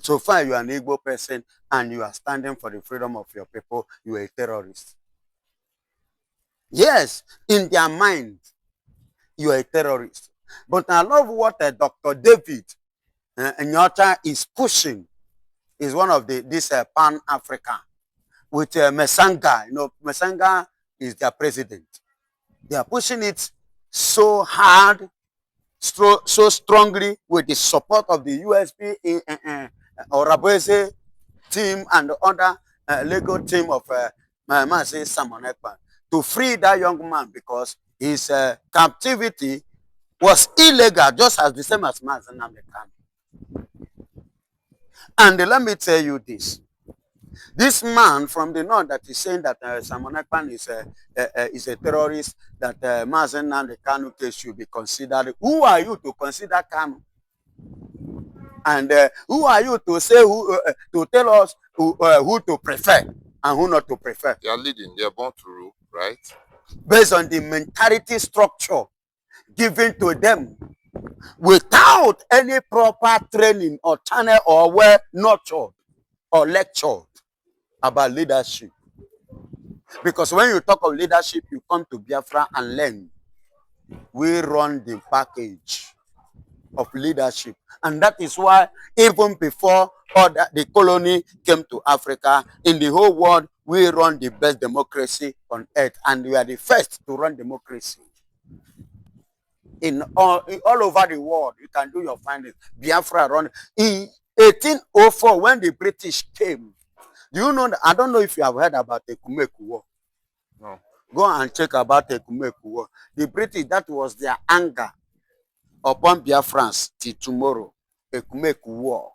So far, you are an Igbo person and you are standing for the freedom of your people, you are a terrorist. Yes, in their mind, you are a terrorist. But I love what Dr. David Nyota is pushing. Is one of this Pan-African with Mesanga. You know, Mesanga is their president. They are pushing it so hard, so strongly with the support of the USB or Rabese team and the other legal team of Masi Simon Ekpan to free that young man because his captivity was illegal, just as the same as Nnamdi Kanu. And let me tell you this. This man from the north that is saying that Simon Ekpan is a terrorist, that Mazen Nnamdi Kanu case should be considered. Who are you to consider Kanu? And who are you to say to tell us who to prefer and who not to prefer? They are leading. They are born to rule, right? Based on the mentality structure given to them without any proper training or channel or well nurtured or lectured about leadership. Because when you talk of leadership, you come to Biafra and learn. We run the package of leadership. And that is why even before the colony came to Africa, in the whole world, we run the best democracy on earth. And we are the first to run democracy. In all over the world, you can do your findings. Biafra run. In 1804, when the British came, do you know, I don't know if you have heard about the Kumeku War. No. Go and check about the Kumeku War. The British, that was their anger upon Biafrans till tomorrow, a Kumeku War.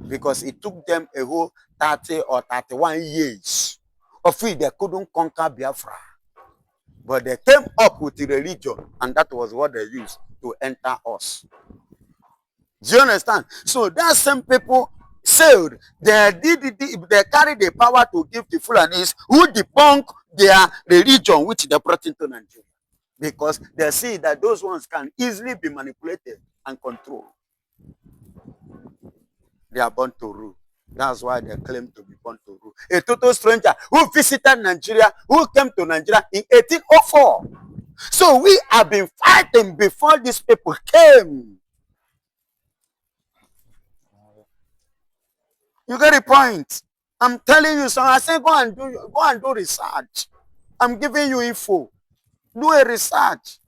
Because it took them a whole 30 or 31 years of it, they couldn't conquer Biafra. But they came up with the religion, and that was what they used to enter us. Do you understand? So that same people said they carried the power to give the Fulanis who debunk their religion, which they brought into Nigeria. Because they see that those ones can easily be manipulated and controlled. They are born to rule. That's why they claim to be born to rule. A total stranger who visited Nigeria, who came to Nigeria in 1804. So we have been fighting before these people came. You get the point? I'm telling you, so I say go and do research. I'm giving you info. Do a research.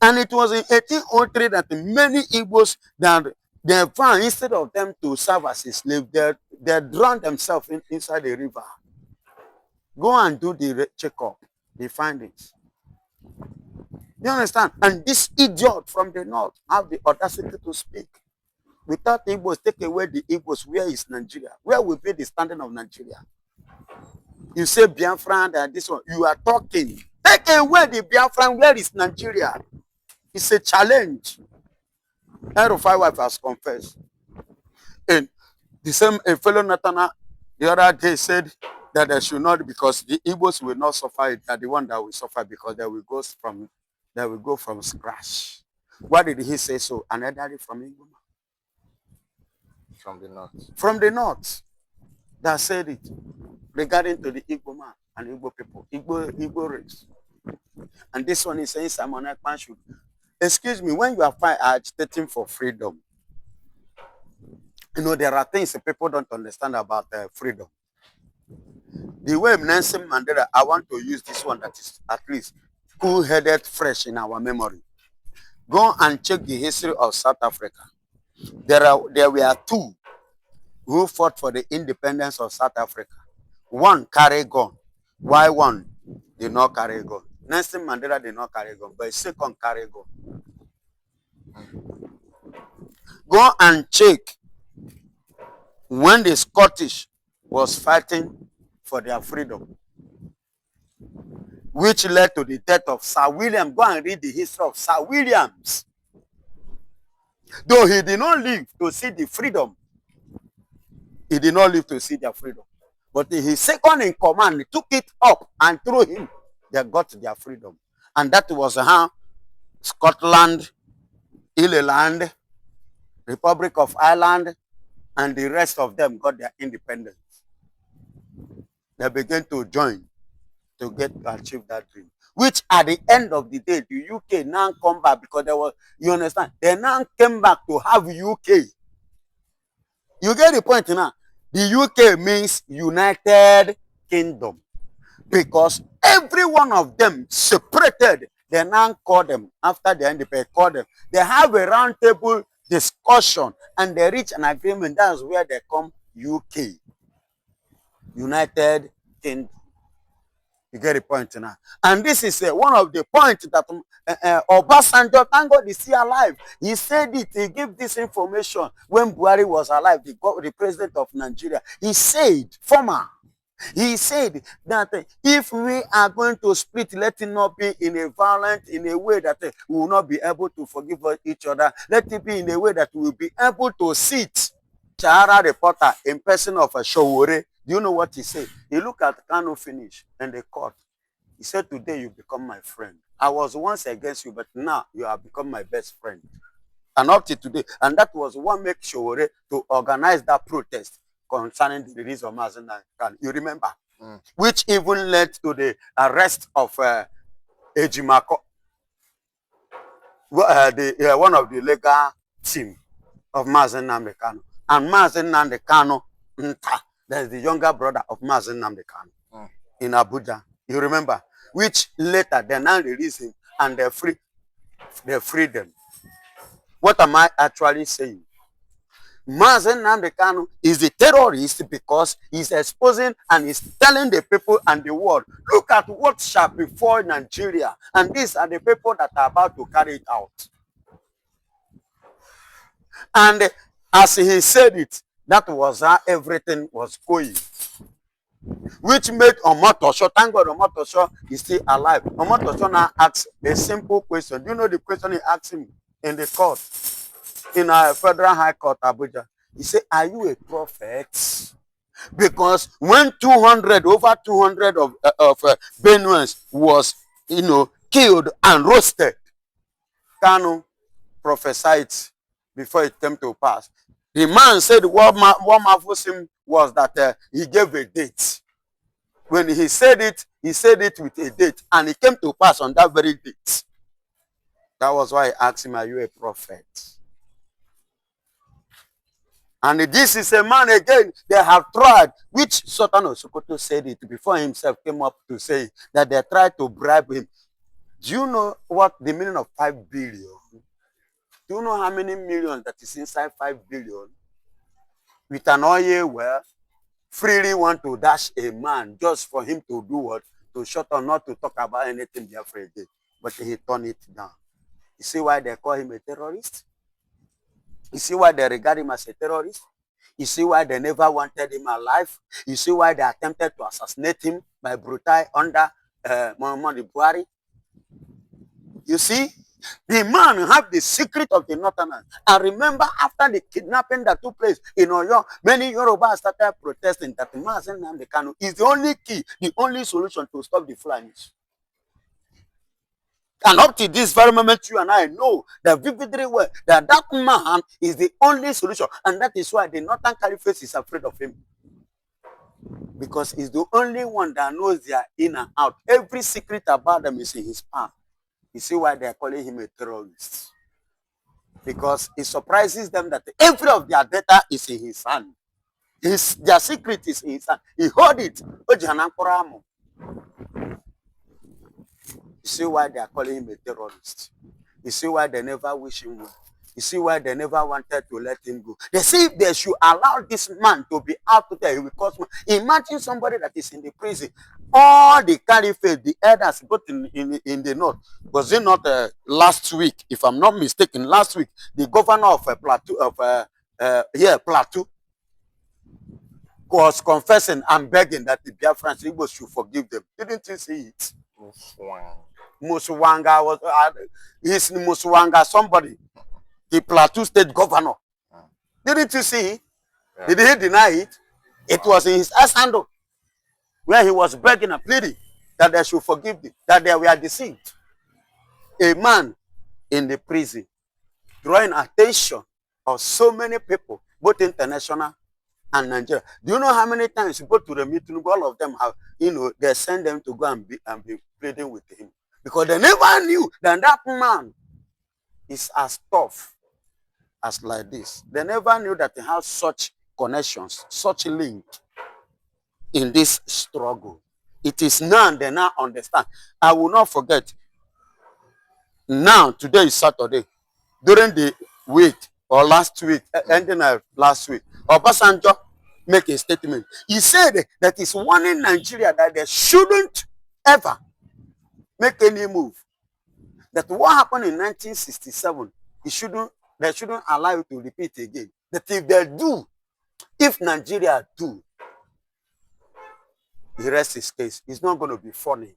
And it was in 1803 that many Igbos that they found, instead of them to serve as a slave, they drowned themselves inside the river. Go and do the checkup, the findings. You understand? And this idiot from the north have the audacity to speak. Without Igbos, take away the Igbos, where is Nigeria? Where will be the standing of Nigeria? You say Biafran, that this one, you are talking. Take away the Biafran, where is Nigeria? It's a challenge. Erufai wife has confessed. And the same fellow Nathana the other day said that they should not, because the Igbos will not suffer it, that the one that will suffer because they will go from scratch. Why did he say so? Another from Igbo? From the north. From the north. That said it regarding to the Igbo man and Igbo people, Igbo race. And this one is saying Simon Ekpan should. Excuse me, when you are agitating for freedom, you know, there are things that people don't understand about freedom. The way Nelson Mandela, I want to use this one that is at least cool-headed, fresh in our memory. Go and check the history of South Africa. There were two who fought for the independence of South Africa. One carried gun, while one did not carry gun. Nelson Mandela did not carry gun, but second carried gun. Go and check when the Scottish was fighting for their freedom, which led to the death of Sir William. Go and read the history of Sir Williams. Though he did not live to see the freedom, he did not live to see their freedom. But his second in command took it up, and through him, they got their freedom. And that was how Scotland, Ireland, Republic of Ireland, and the rest of them got their independence. They began to join to achieve that dream. Which at the end of the day, the UK now come back because there was, you understand, they now came back to have UK. You get the point now? The UK means United Kingdom. Because every one of them separated, they now call them, after the independence, call them. They have a round table discussion and they reach an agreement. That's where they come UK. United Kingdom. You get the point now. And this is one of the points that Obasanjo, thank God, is still alive. He said it. He gave this information when Buhari was alive, the president of Nigeria. He said, he said that if we are going to split, let it not be in a violent, in a way that we will not be able to forgive each other. Let it be in a way that we will be able to sit. Chahara reporter in person of a Showore. Do you know what he said? He looked at Kanu finish in the court. He said, today you become my friend. I was once against you, but now you have become my best friend. And up to today, and that was what made Showore to organize that protest concerning the release of Nnamdi Kanu. You remember? Which even led to the arrest of Ejimako, one of the legal team of Nnamdi Kanu. And Nnamdi Kanu, that is the younger brother of Nnamdi Kanu in Abuja. You remember? Which later they now release him and they free them. What am I actually saying? Nnamdi Kanu is a terrorist because he's exposing and he's telling the people and the world, look at what shall befall Nigeria. And these are the people that are about to carry it out. And as he said it, that was how everything was going. Which made Omotosho, thank God Omotosho is still alive. Omotosho now asks a simple question. Do you know the question he asked him in the court? In a federal high court, Abuja. He said, are you a prophet? Because when over 200 of Benuans was, killed and roasted, Kanu prophesied before it came to pass. The man said what marvels him was that he gave a date. When he said it with a date, and it came to pass on that very date. That was why I asked him, are you a prophet? And this is a man again, they have tried, which Sultan of Sokoto said it before himself came up to say that they tried to bribe him. Do you know what the meaning of 5 billion? Do you know how many millions that is inside 5 billion? With an oil well, freely want to dash a man just for him to do what? To shut up, not to talk about anything Biafra again. But he turned it down. You see why they call him a terrorist? You see why they regard him as a terrorist? You see why they never wanted him alive? You see why they attempted to assassinate him by brutality under Muhammadu Buhari? You see? The man have the secret of the northerners. And remember, after the kidnapping that took place in Oyo, many Yorubas started protesting that Nnamdi Kanu is the only key, the only solution to stop the Fulanis. And up to this very moment, you and I know that vividly well that that man is the only solution. And that is why the Northern Caliphate is afraid of him. Because he's the only one that knows their in and out. Every secret about them is in his palm. You see why they are calling him a terrorist? Because it surprises them that every of their data is in his hand. Their secret is in his hand. He hold it. You see why they are calling him a terrorist. You see why they never wish him well. You see why they never wanted to let him go. They see if they should allow this man to be out there, he will cause more. Imagine somebody that is in the prison. All the caliphate, the elders, both in the north. Was it not last week, if I'm not mistaken, last week, the governor of Plateau was confessing and begging that the Biafran Igbos should forgive them. Didn't you see it? Muswanga was he's Muswanga, somebody, the Plateau State governor. Didn't you see it? Yeah. Did he deny it? It was in his ass handle where he was begging and pleading that they should forgive them, that they were deceived. A man in the prison drawing attention of so many people both international and Nigeria. Do you know how many times you go to the meeting, all of them have, they send them to go and be pleading with him. Because they never knew that that man is as tough as like this. They never knew that he has such connections, such link in this struggle. It is now they now understand. I will not forget. Now, today is Saturday. During the week or last week, ending of last week, Obasanjo make a statement. He said that he's warning Nigeria that they shouldn't ever make any move. That what happened in 1967, they shouldn't allow it to repeat again. That if they do, if Nigeria do, the rest is case. It's not going to be funny.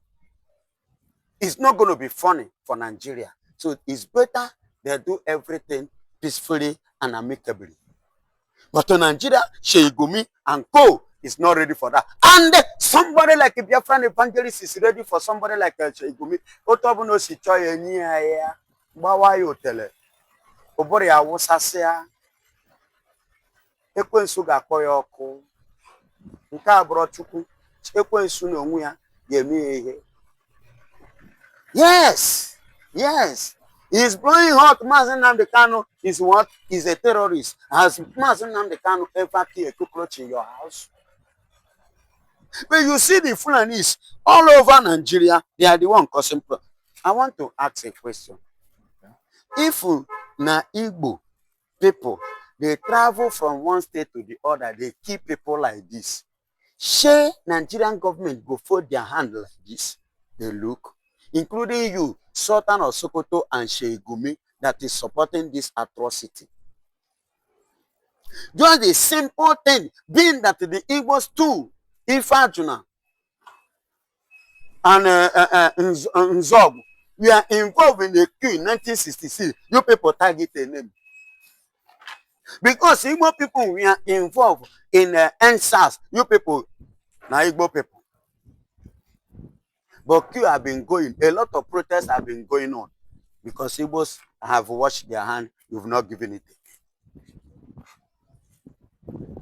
It's not going to be funny for Nigeria. So it's better they do everything peacefully and amicably. But in Nigeria, Sheigumi and Co is not ready for that. And somebody like a Biafran evangelist is ready for somebody like a Sheigumi. Otobuno si choye ni aya. Bawa yo tele. Obori ya wosasea. Ekwensu ga koyo oku. Nka abro chukwu. Ekwensu no onwe ya yemi ihe. Yes. Yes. He's blowing hot. Nnamdi Kanu is what? He's a terrorist. Has Nnamdi Kanu ever killed a cockroach in your house? But you see the Fulanis all over Nigeria, they are the one causing problems. I want to ask a question. If na Igbo people, they travel from one state to the other, they kill people like this. Shey Nigerian government go fold their hand like this? They look, including you, Sultan of Sokoto and Sheigumi, that is supporting this atrocity. Just a simple thing, being that the Igbos too, Ifajuna and Nzog, we are involved in the coup in 1966. You people target a name. Because Igbo people, we are involved in NSAS. You people, now Igbo people. But coup have been going, a lot of protests have been going on because Igbos have washed their hand, you've not given it.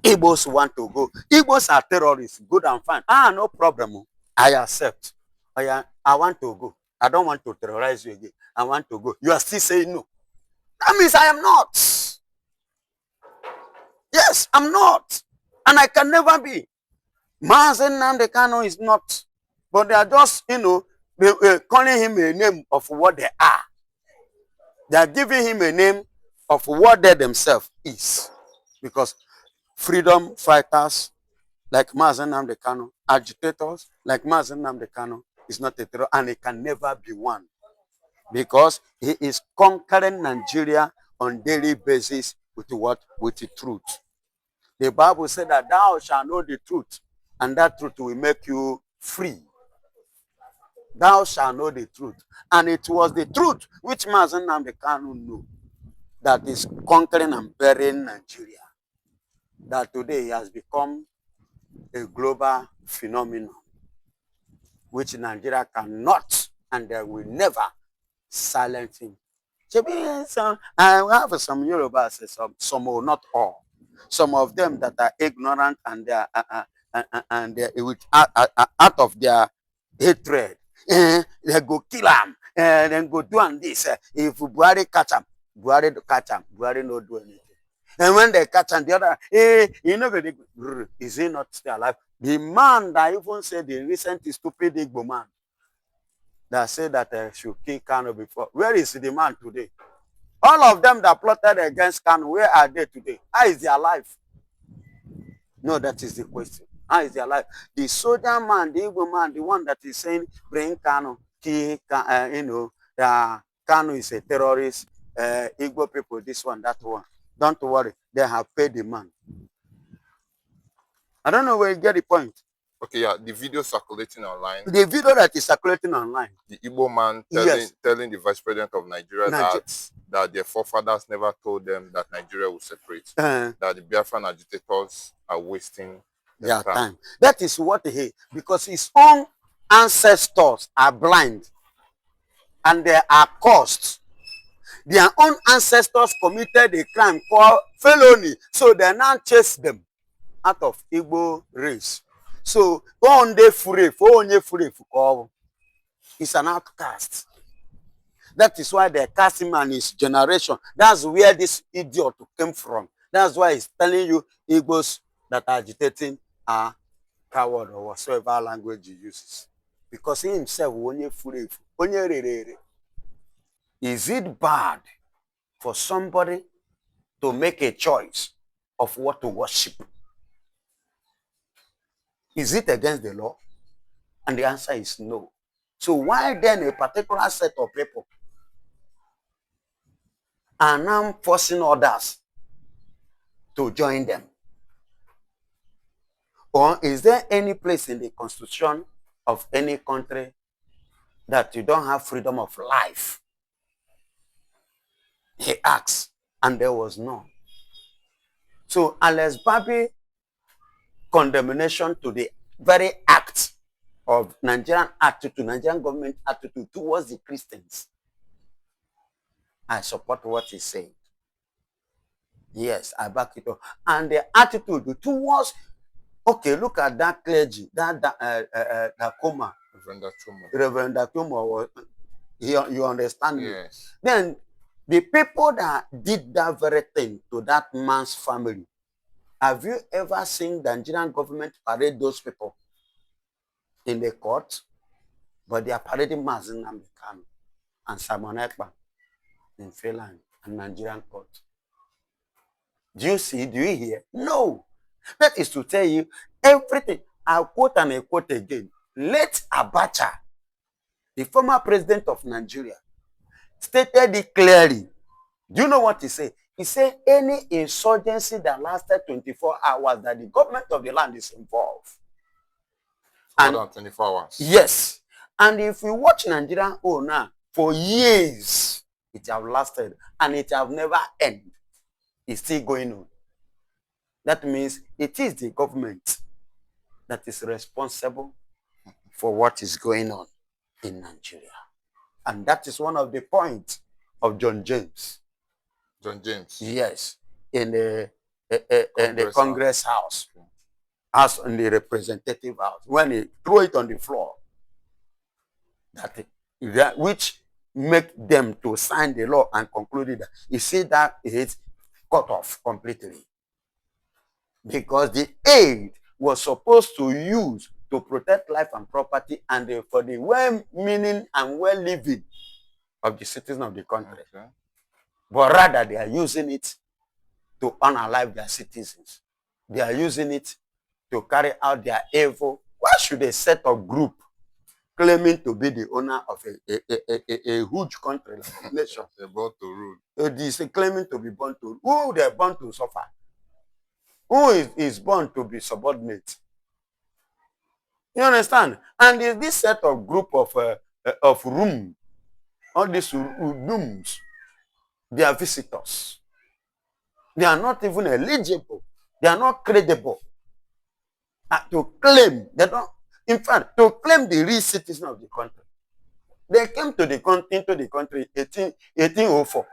Igbos want to go. Igbos are terrorists, good and fine. No problem. I accept. I want to go. I don't want to terrorize you again. I want to go. You are still saying no. That means I am not. Yes, I'm not. And I can never be. Nnamdi Kanu is not. But they are just, calling him a name of what they are. They are giving him a name of what they themselves is. Because freedom fighters like Nnamdi Kanu, agitators like Nnamdi Kanu is not a terror, and he can never be one. Because he is conquering Nigeria on daily basis with what? With the truth. The Bible said that thou shalt know the truth, and that truth will make you free. Thou shalt know the truth. And it was the truth which Nnamdi Kanu knew that is conquering and burying Nigeria. That today he has become a global phenomenon which Nigeria cannot and they will never silence him. I have some Yorubas, some or not all. Some of them that are ignorant and they are out of their hatred. They go kill him, and then go do and this. If Buhari catch him, Buhari no do anything. And when they catch him, the other, is he not still alive? The man that even said the recent stupid Igbo man that said that should kill Kanu before, where is the man today? All of them that plotted against Kanu, where are they today? How is their life? No, that is the question. How is their life? The soldier man, the Igbo man, the one that is saying, bring Kanu, kill, Kanu is a terrorist, Igbo people, this one, that one. Don't worry, they have paid the man. I don't know where you get the point. Okay, yeah, the video circulating online. The video that is circulating online. The Igbo man telling the vice president of Nigeria that their forefathers never told them that Nigeria would separate. That the Biafran agitators are wasting their time. That is what because his own ancestors are blind and they are cursed. Their own ancestors committed a crime called felony. So they now chase them out of Igbo race. So, it's an outcast. That is why they cast him and his generation. That's where this idiot came from. That's why he's telling you Igbos that are agitating are coward or whatsoever language he uses. Because he himself, is it bad for somebody to make a choice of what to worship? Is it against the law? And the answer is no. So why then a particular set of people are now forcing others to join them? Or is there any place in the constitution of any country that you don't have freedom of life? He asked, and there was none. So Alex Babi condemnation to the very act of Nigerian government attitude towards the Christians, I support what he said. Yes, I back it up. And the attitude towards, okay, look at that clergy, that Dakoma. Reverend Dakoma, you understand me? Yes. Then the people that did that very thing to that man's family, have you ever seen the Nigerian government parade those people in the court? But they are parading Nnamdi Kanu and Simon Ekpa in Finland and Nigerian court. Do you see? Do you hear? No. That is to tell you everything. I'll quote and I quote again. Let Abacha, the former president of Nigeria, stated it clearly. Do you know what he said? He said any insurgency that lasted 24 hours, that the government of the land is involved. More than 24 hours. Yes. And if you watch Nigerian now, for years, it have lasted and it have never ended. It's still going on. That means it is the government that is responsible for what is going on in Nigeria. And that is one of the points of John James. John James? Yes. In the Congress House. As in the Representative House. When he threw it on the floor. That which make them to sign the law and conclude that. You see that it's cut off completely. Because the aid was supposed to use to protect life and property and for the well-meaning and well-living of the citizens of the country. Okay. But rather, they are using it to unalive their citizens. They are using it to carry out their evil. Why should a set of group claiming to be the owner of a huge country like a nation? They're born to rule. They claiming to be born to rule. Who they're born to suffer? Who is born to be subordinate? You understand? And this set of group of room, all these rooms, they are visitors. They are not even eligible. They are not credible. To claim, they don't, in fact, to claim the real citizen of the country. They came to into the country 1804.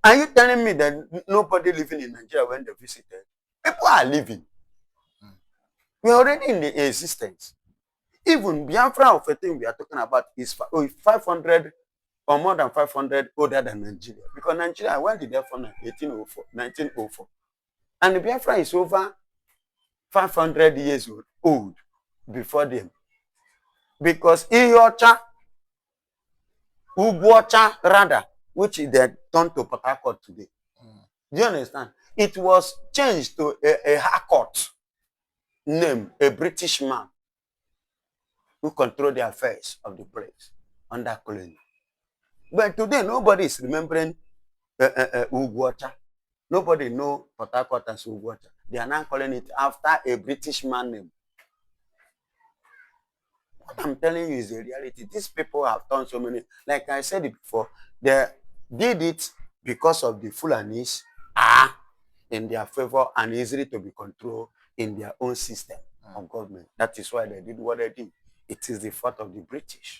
Are you telling me that nobody living in Nigeria when they visited? People are living. We are already in the existence. Even Biafra of a thing we are talking about is 500 or more than 500 older than Nigeria. Because Nigeria, when did they form? 1904. And Biafra is over 500 years old before them. Because Iyocha, Ugwocha rather, which they turned to Port Harcourt today. Do you understand? It was changed to a Harcourt name, a British man who controlled the affairs of the place under colony. But today, nobody is remembering Ugwocha. Nobody knows Port Harcourt as Ugwocha. They are now calling it after a British man name. What I'm telling you is the reality. These people have done so many. Like I said it before, they did it because of the Fulanis are in their favor and easily to be controlled in their own system of government. That is why they did what they did. It is the fault of the British.